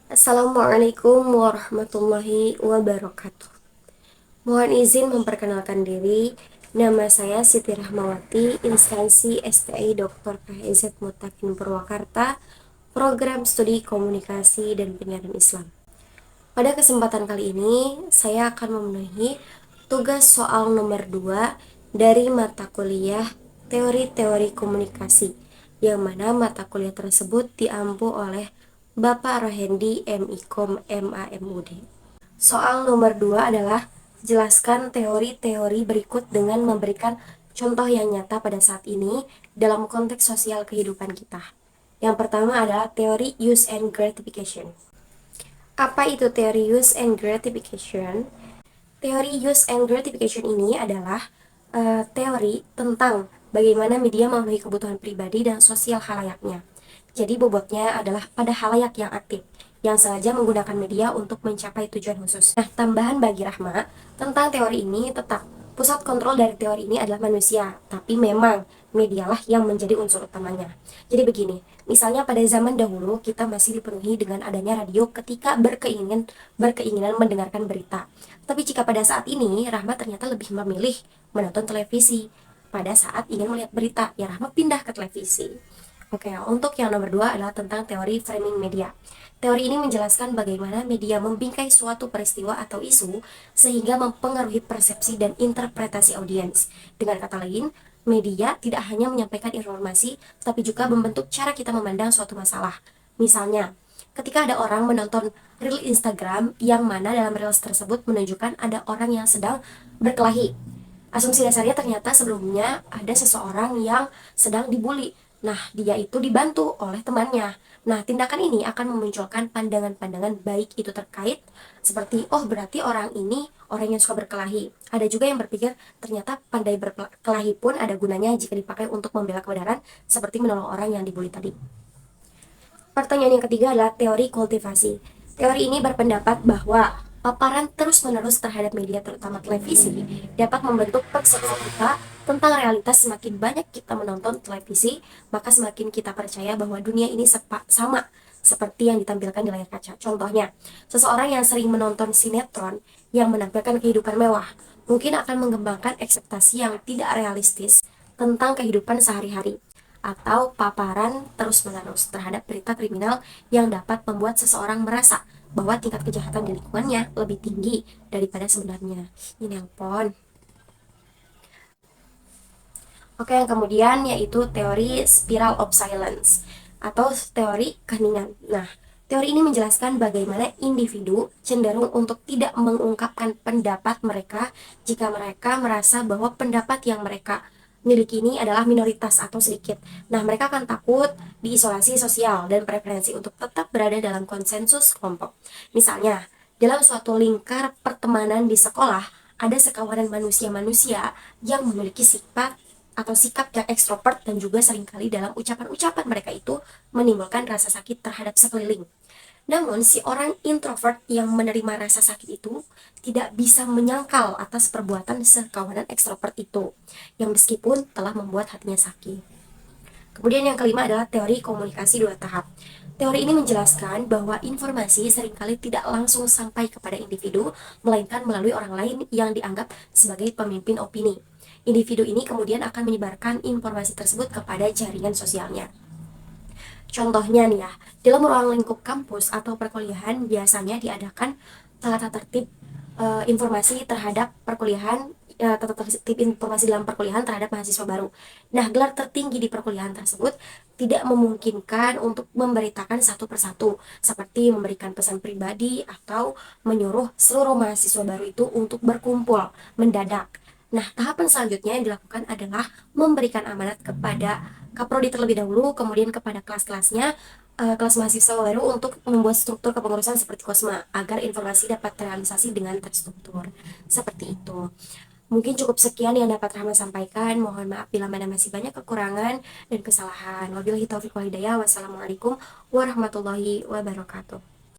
Assalamualaikum warahmatullahi wabarakatuh. Mohon izin memperkenalkan diri. Nama saya Siti Rahmawati, instansi STI Dr. KHZ Mutakin Purwakarta, Program Studi Komunikasi dan Penyiaran Islam. Pada kesempatan kali ini, saya akan memenuhi tugas soal nomor 2 dari mata kuliah Teori-Teori Komunikasi, yang mana mata kuliah tersebut diampu oleh Bapak Rohendi MIKOM MAMUD. Soal nomor 2 adalah jelaskan teori-teori berikut dengan memberikan contoh yang nyata pada saat ini dalam konteks sosial kehidupan kita. Yang pertama adalah teori use and gratification. Apa itu teori use and gratification? Teori use and gratification ini adalah teori tentang bagaimana media memenuhi kebutuhan pribadi dan sosial halayaknya. Jadi bobotnya adalah pada halayak yang aktif, yang sengaja menggunakan media untuk mencapai tujuan khusus. Nah, tambahan bagi Rahma, tentang teori ini tetap pusat kontrol dari teori ini adalah manusia, tapi memang medialah yang menjadi unsur utamanya. Jadi begini, misalnya pada zaman dahulu kita masih dipenuhi dengan adanya radio ketika berkeinginan mendengarkan berita. Tapi jika pada saat ini Rahma ternyata lebih memilih menonton televisi pada saat ingin melihat berita, ya Rahma pindah ke televisi. Oke, untuk yang nomor 2 adalah tentang teori framing media. Teori ini menjelaskan bagaimana media membingkai suatu peristiwa atau isu sehingga mempengaruhi persepsi dan interpretasi audiens. Dengan kata lain, media tidak hanya menyampaikan informasi, tapi juga membentuk cara kita memandang suatu masalah. Misalnya, ketika ada orang menonton reel Instagram yang mana dalam reels tersebut menunjukkan ada orang yang sedang berkelahi. Asumsi dasarnya ternyata sebelumnya ada seseorang yang sedang dibully. Nah, dia itu dibantu oleh temannya. Nah, tindakan ini akan memunculkan pandangan-pandangan baik itu terkait seperti, oh berarti orang ini orang yang suka berkelahi. Ada juga yang berpikir ternyata pandai berkelahi pun ada gunanya jika dipakai untuk membela kebenaran seperti menolong orang yang dibully tadi. Pertanyaan yang ketiga adalah teori kultivasi. Teori ini berpendapat bahwa paparan terus-menerus terhadap media terutama televisi dapat membentuk persepsi kita tentang realitas. Semakin banyak kita menonton televisi, maka semakin kita percaya bahwa dunia ini sama seperti yang ditampilkan di layar kaca. Contohnya, seseorang yang sering menonton sinetron yang menampilkan kehidupan mewah mungkin akan mengembangkan ekspektasi yang tidak realistis tentang kehidupan sehari-hari, atau paparan terus-menerus terhadap berita kriminal yang dapat membuat seseorang merasa bahwa tingkat kejahatan di lingkungannya lebih tinggi daripada sebenarnya. Ini yang pon. Oke, yang kemudian yaitu teori spiral of silence atau teori keheningan. Nah, teori ini menjelaskan bagaimana individu cenderung untuk tidak mengungkapkan pendapat mereka jika mereka merasa bahwa pendapat yang mereka miliki ini adalah minoritas atau sedikit. Nah, mereka akan takut diisolasi sosial dan preferensi untuk tetap berada dalam konsensus kelompok. Misalnya, dalam suatu lingkar pertemanan di sekolah, ada sekawanan manusia-manusia yang memiliki sifat atau sikap yang ekstrovert dan juga seringkali dalam ucapan-ucapan mereka itu menimbulkan rasa sakit terhadap sekeliling. Namun, si orang introvert yang menerima rasa sakit itu tidak bisa menyangkal atas perbuatan sekawanan ekstrovert itu, yang meskipun telah membuat hatinya sakit. Kemudian yang kelima adalah teori komunikasi dua tahap. Teori ini menjelaskan bahwa informasi seringkali tidak langsung sampai kepada individu, melainkan melalui orang lain yang dianggap sebagai pemimpin opini. Individu ini kemudian akan menyebarkan informasi tersebut kepada jaringan sosialnya. Contohnya nih ya, dalam ruang lingkup kampus atau perkuliahan biasanya diadakan tata tertib informasi terhadap perkuliahan, tata tertib informasi dalam perkuliahan terhadap mahasiswa baru. Nah, gelar tertinggi di perkuliahan tersebut tidak memungkinkan untuk memberitakan satu persatu, seperti memberikan pesan pribadi atau menyuruh seluruh mahasiswa baru itu untuk berkumpul mendadak. Nah, tahapan selanjutnya yang dilakukan adalah memberikan amanat kepada kaprodi terlebih dahulu, kemudian kepada kelas-kelasnya, kelas mahasiswa baru untuk membuat struktur kepengurusan seperti Kosma agar informasi dapat terrealisasi dengan terstruktur. Seperti itu. Mungkin cukup sekian yang dapat Rahma sampaikan. Mohon maaf bila mana masih banyak kekurangan dan kesalahan. Wabillahi taufiq wal hidayah. Wassalamualaikum warahmatullahi wabarakatuh.